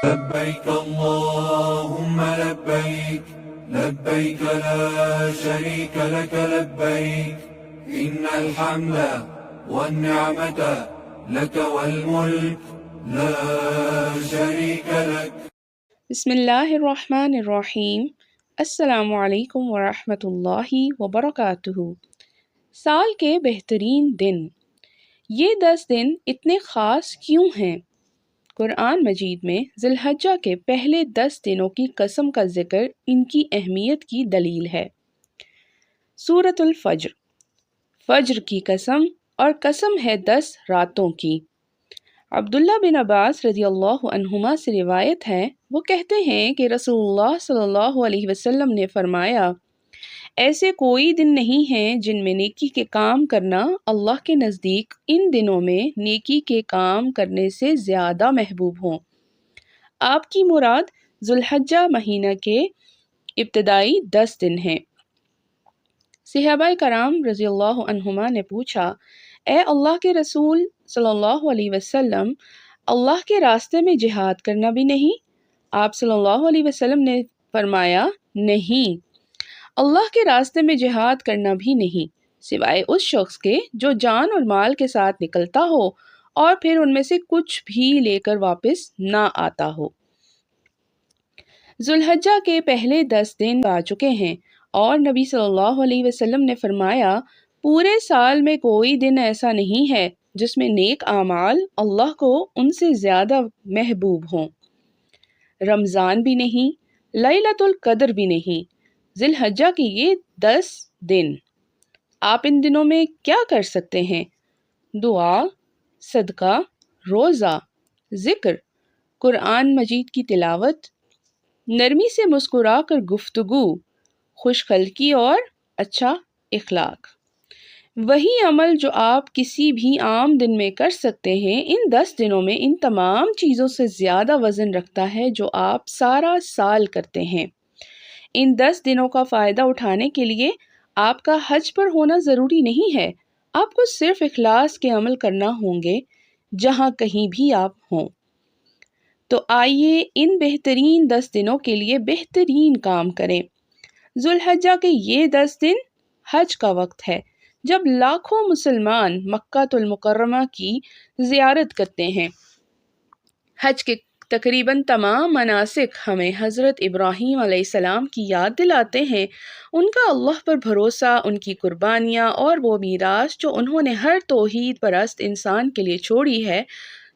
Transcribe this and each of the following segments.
لبيك اللهم لبيك لبيك لا شريك لك لبيك إن الحمد والنعمة لك والملك لا شريك لك. بسم اللہ الرحمن الرحیم۔ السلام علیکم ورحمۃ اللہ وبرکاتہ۔ سال کے بہترین دن، یہ 10 دن اتنے خاص کیوں ہیں؟ قرآن مجید میں ذی الحجہ کے پہلے 10 دنوں کی قسم کا ذکر ان کی اہمیت کی دلیل ہے۔ سورۃ الفجر، فجر کی قسم، اور قسم ہے 10 راتوں کی۔ عبداللہ بن عباس رضی اللہ عنہما سے روایت ہے، وہ کہتے ہیں کہ رسول اللہ صلی اللہ علیہ وسلم نے فرمایا، ایسے کوئی دن نہیں ہیں جن میں نیکی کے کام کرنا اللہ کے نزدیک ان دنوں میں نیکی کے کام کرنے سے زیادہ محبوب ہوں۔ آپ کی مراد ذی الحجہ مہینہ کے ابتدائی 10 دن ہیں۔ صحابہ کرام رضی اللہ عنہما نے پوچھا، اے اللہ کے رسول صلی اللہ علیہ وسلم، اللہ کے راستے میں جہاد کرنا بھی نہیں؟ آپ صلی اللہ علیہ وسلم نے فرمایا، نہیں، اللہ کے راستے میں جہاد کرنا بھی نہیں، سوائے اس شخص کے جو جان اور مال کے ساتھ نکلتا ہو اور پھر ان میں سے کچھ بھی لے کر واپس نہ آتا ہو۔ ذی الحجہ کے پہلے 10 دن آ چکے ہیں اور نبی صلی اللہ علیہ وسلم نے فرمایا، پورے سال میں کوئی دن ایسا نہیں ہے جس میں نیک اعمال اللہ کو ان سے زیادہ محبوب ہوں۔ رمضان بھی نہیں، لیلۃ القدر بھی نہیں، ذی الحجہ کے یہ 10 دن۔ آپ ان دنوں میں کیا کر سکتے ہیں؟ دعا، صدقہ، روزہ، ذکر، قرآن مجید کی تلاوت، نرمی سے مسکرا کر گفتگو، خوش خلقی اور اچھا اخلاق۔ وہی عمل جو آپ کسی بھی عام دن میں کر سکتے ہیں، ان 10 دنوں میں ان تمام چیزوں سے زیادہ وزن رکھتا ہے جو آپ سارا سال کرتے ہیں۔ ان 10 دنوں کا فائدہ اٹھانے کے لیے آپ کا حج پر ہونا ضروری نہیں ہے، آپ کو صرف اخلاص کے عمل کرنا ہوں گے جہاں کہیں بھی آپ ہوں۔ تو آئیے ان بہترین 10 دنوں کے لیے بہترین کام کریں۔ ذی الحجہ کے یہ 10 دن حج کا وقت ہے، جب لاکھوں مسلمان مکہ المکرمہ کی زیارت کرتے ہیں۔ حج کے تقریباً تمام مناسک ہمیں حضرت ابراہیم علیہ السلام کی یاد دلاتے ہیں، ان کا اللہ پر بھروسہ، ان کی قربانیاں اور وہ میراث جو انہوں نے ہر توحید پرست انسان کے لیے چھوڑی ہے،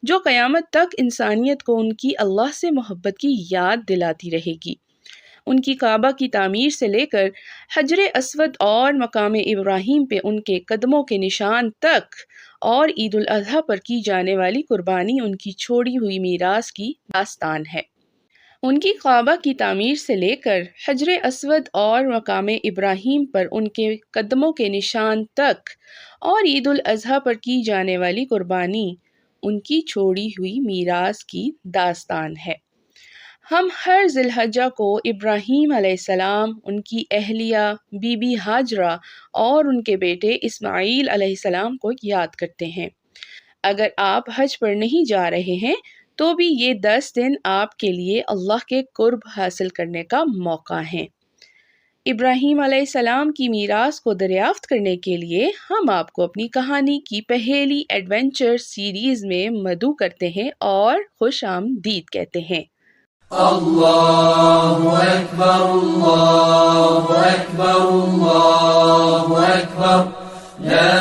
جو قیامت تک انسانیت کو ان کی اللہ سے محبت کی یاد دلاتی رہے گی۔ ان کی کعبہ کی تعمیر سے لے کر حجر اسود اور مقام ابراہیم پہ ان کے قدموں کے نشان تک، اور عید الاضحیٰ پر کی جانے والی قربانی ان کی چھوڑی ہوئی میراث کی داستان ہے۔ ان کی کعبہ کی تعمیر سے لے کر حجر اسود اور مقام ابراہیم پر ان کے قدموں کے نشان تک، اور عید الاضحیٰ پر کی جانے والی قربانی ان کی چھوڑی ہوئی میراث کی داستان ہے۔ ہم ہر ذی الحجہ کو ابراہیم علیہ السلام، ان کی اہلیہ بی بی ہاجرہ اور ان کے بیٹے اسماعیل علیہ السلام کو یاد کرتے ہیں۔ اگر آپ حج پر نہیں جا رہے ہیں تو بھی یہ 10 دن آپ کے لیے اللہ کے قرب حاصل کرنے کا موقع ہیں۔ ابراہیم علیہ السلام کی میراث کو دریافت کرنے کے لیے ہم آپ کو اپنی کہانی کی پہلی ایڈونچر سیریز میں مدعو کرتے ہیں اور خوش آمدید کہتے ہیں۔ اللہ اکبر اللہ اکبر اللہ اکبر لا